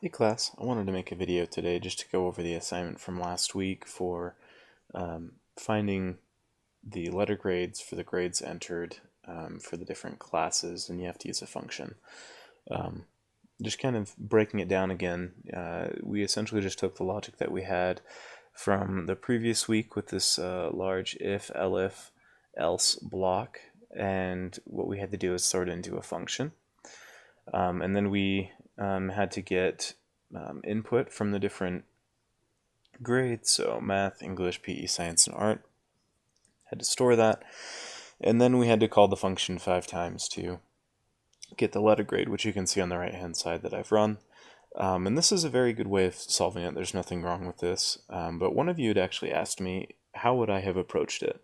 Hey class, I wanted to make a video today just to go over the assignment from last week for finding the letter grades for the grades entered for the different classes, and you have to use a function. Um, just kind of breaking it down again, we essentially just took the logic that we had from the previous week with this large if, elif, else block, and what we had to do is sort it into a function. And then we had to get input from the different grades, so math, English, PE, science, and art. Had to store that, and then we had to call the function 5 times to get the letter grade, which you can see on the right hand side that I've run. And this is a very good way of solving it. There's nothing wrong with this. But one of you had actually asked me how would I have approached it.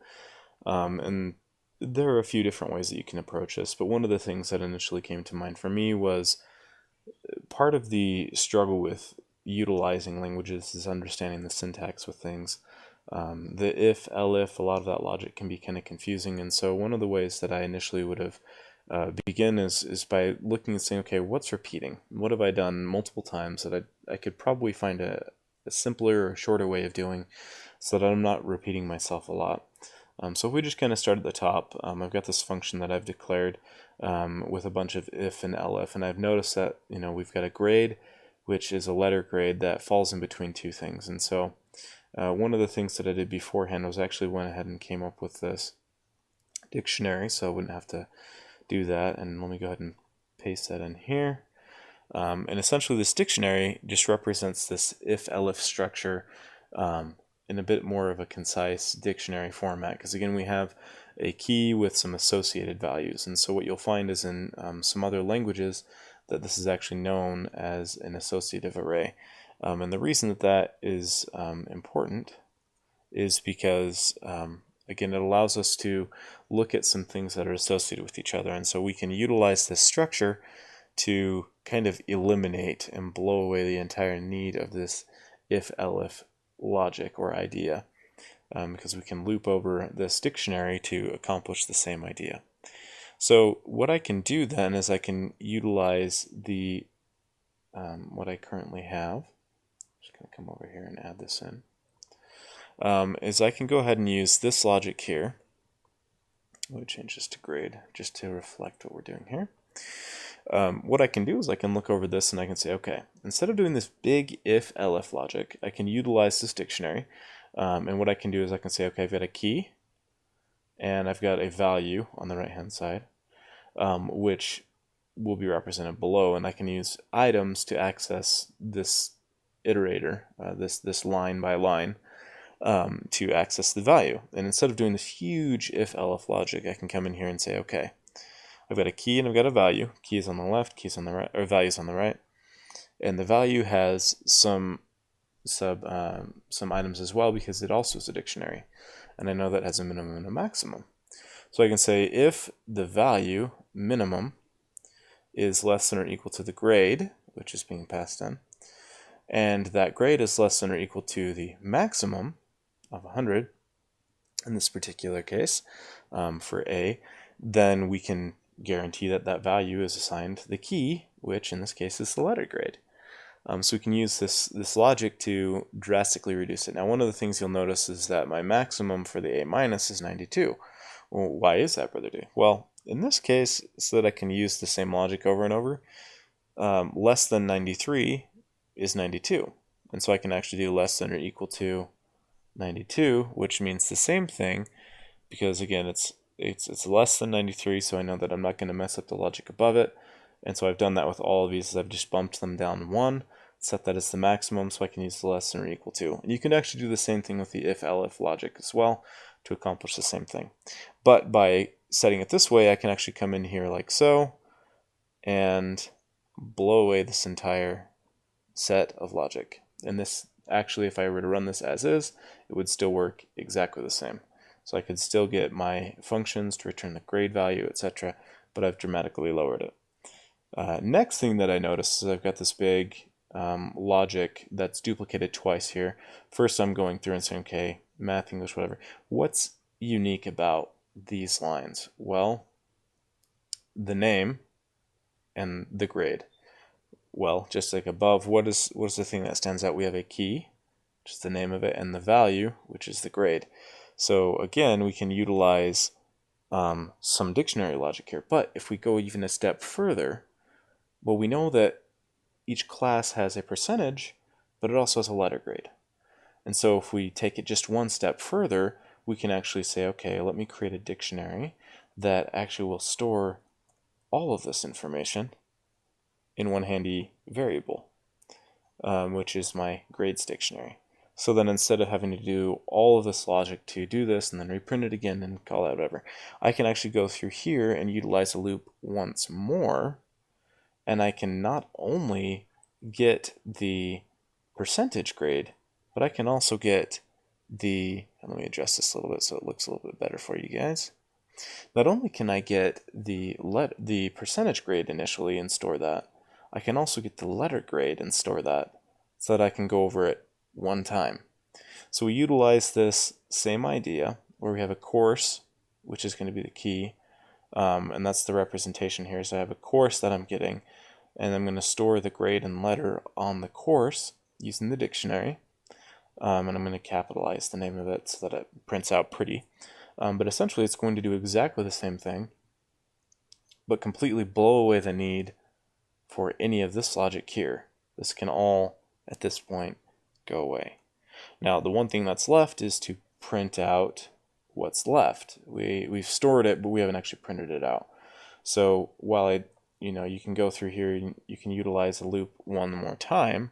And there are a few different ways that you can approach this, but one of the things that initially came to mind for me was part of the struggle with utilizing languages is understanding the syntax with things. The if, elif, a lot of that logic can be kind of confusing, and so one of the ways that I initially would have begin is by looking and saying, okay, what's repeating? What have I done multiple times that I could probably find a simpler or shorter way of doing so that I'm not repeating myself a lot. So if we just kind of start at the top, I've got this function that I've declared with a bunch of if and elif, and I've noticed that we've got a grade, which is a letter grade that falls in between two things. And so one of the things that I did beforehand was actually went ahead and came up with this dictionary, so I wouldn't have to do that. And let me go ahead and paste that in here. And essentially this dictionary just represents this if-elif structure in a bit more of a concise dictionary format, because again we have a key with some associated values, and so what you'll find is in some other languages that this is actually known as an associative array. And the reason that that is important is because again, it allows us to look at some things that are associated with each other, and so we can utilize this structure to kind of eliminate and blow away the entire need of this if-elif logic or idea, because we can loop over this dictionary to accomplish the same idea. So what I can do then is I can utilize the what I currently have. Just going to come over here and add this in. Is I can go ahead and use this logic here. Let me change this to grade just to reflect what we're doing here. What I can do is I can look over this and I can say, okay, instead of doing this big if-elif logic, I can utilize this dictionary. And what I can do is I can say, okay, I've got a key and I've got a value on the right-hand side, which will be represented below, and I can use items to access this iterator, this line by line, to access the value. And instead of doing this huge if-elif logic, I can come in here and say, okay, I've got a key and I've got a value. Key is on the left, keys on the right, or values on the right, and the value has some items as well because it also is a dictionary, and I know that has a minimum and a maximum. So I can say if the value minimum is less than or equal to the grade, which is being passed in, and that grade is less than or equal to the maximum of 100 in this particular case for A, then we can guarantee that that value is assigned the key, which in this case is the letter grade. So we can use this logic to drastically reduce it. Now, one of the things you'll notice is that my maximum for the A minus is 92. Well, why is that, Brother D? Well, in this case, so that I can use the same logic over and over, less than 93 is 92. And so I can actually do less than or equal to 92, which means the same thing, because again, it's less than 93, so I know that I'm not going to mess up the logic above it. And so I've done that with all of these. I've just bumped them down one, set that as the maximum, so I can use the less than or equal to. And you can actually do the same thing with the if-elif logic as well to accomplish the same thing. But by setting it this way, I can actually come in here like so and blow away this entire set of logic. And this actually, if I were to run this as is, it would still work exactly the same. So I could still get my functions to return the grade value, etc., but I've dramatically lowered it. Next thing that I noticed is I've got this big logic that's duplicated twice here. First, I'm going through and saying, okay, math, English, whatever. What's unique about these lines? Well, the name and the grade. well, just like above, what is the thing that stands out? We have a key, which is the name of it, and the value, which is the grade. So again, we can utilize some dictionary logic here. But if we go even a step further, well, we know that each class has a percentage, but it also has a letter grade. And so if we take it just one step further, we can actually say, okay, let me create a dictionary that actually will store all of this information in one handy variable, which is my grades dictionary. So then instead of having to do all of this logic to do this and then reprint it again and call out whatever, I can actually go through here and utilize a loop once more, and I can not only get the percentage grade, but I can also get let me adjust this a little bit so it looks a little bit better for you guys. Not only can I get the percentage grade initially and store that, I can also get the letter grade and store that so that I can go over it one time. So we utilize this same idea where we have a course, which is going to be the key, and that's the representation here. So I have a course that I'm getting, and I'm going to store the grade and letter on the course using the dictionary, and I'm going to capitalize the name of it so that it prints out pretty. But essentially it's going to do exactly the same thing, but completely blow away the need for any of this logic here. This can all, at this point, go away. Now the one thing that's left is to print out what's left. We've stored it, but we haven't actually printed it out. So while you can go through here, you can utilize a loop one more time,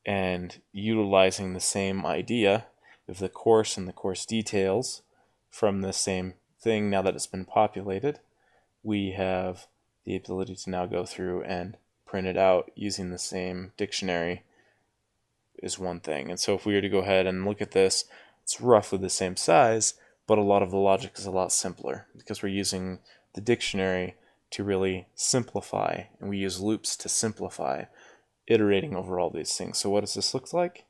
and utilizing the same idea of the course and the course details from the same thing, now that it's been populated, we have the ability to now go through and print it out using the same dictionary is one thing. And so if we were to go ahead and look at this, it's roughly the same size, but a lot of the logic is a lot simpler because we're using the dictionary to really simplify, and we use loops to simplify, iterating over all these things. So what does this look like?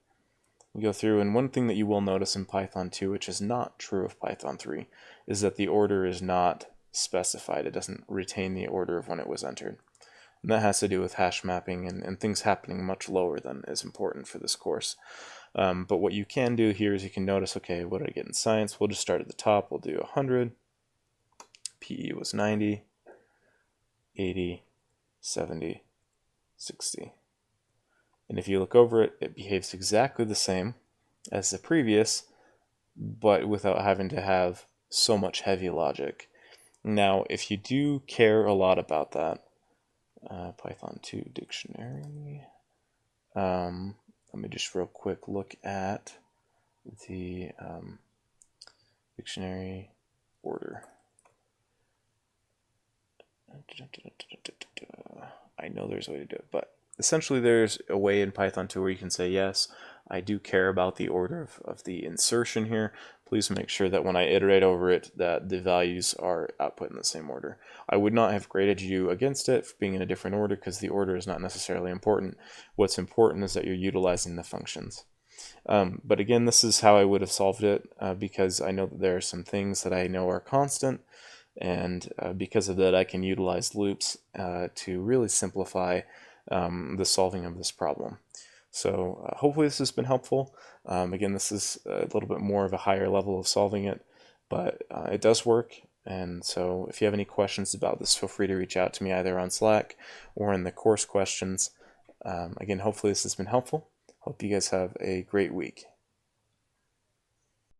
We go through, and one thing that you will notice in Python 2, which is not true of Python 3, is that the order is not specified. It doesn't retain the order of when it was entered. And that has to do with hash mapping and things happening much lower than is important for this course. But what you can do here is you can notice, okay, what did I get in science? We'll just start at the top. We'll do 100. PE was 90, 80, 70, 60. And if you look over it, it behaves exactly the same as the previous, but without having to have so much heavy logic. Now, if you do care a lot about that, Python 2 dictionary, let me just real quick look at the dictionary order. I know there's a way to do it, but essentially there's a way in Python 2 where you can say, yes, I do care about the order of the insertion here. Please make sure that when I iterate over it that the values are output in the same order. I would not have graded you against it for being in a different order because the order is not necessarily important. What's important is that you're utilizing the functions. But again, this is how I would have solved it because I know that there are some things that I know are constant, and because of that I can utilize loops to really simplify the solving of this problem. So hopefully this has been helpful. Again, this is a little bit more of a higher level of solving it, but it does work. And so if you have any questions about this, feel free to reach out to me either on Slack or in the course questions. Again, hopefully this has been helpful. Hope you guys have a great week.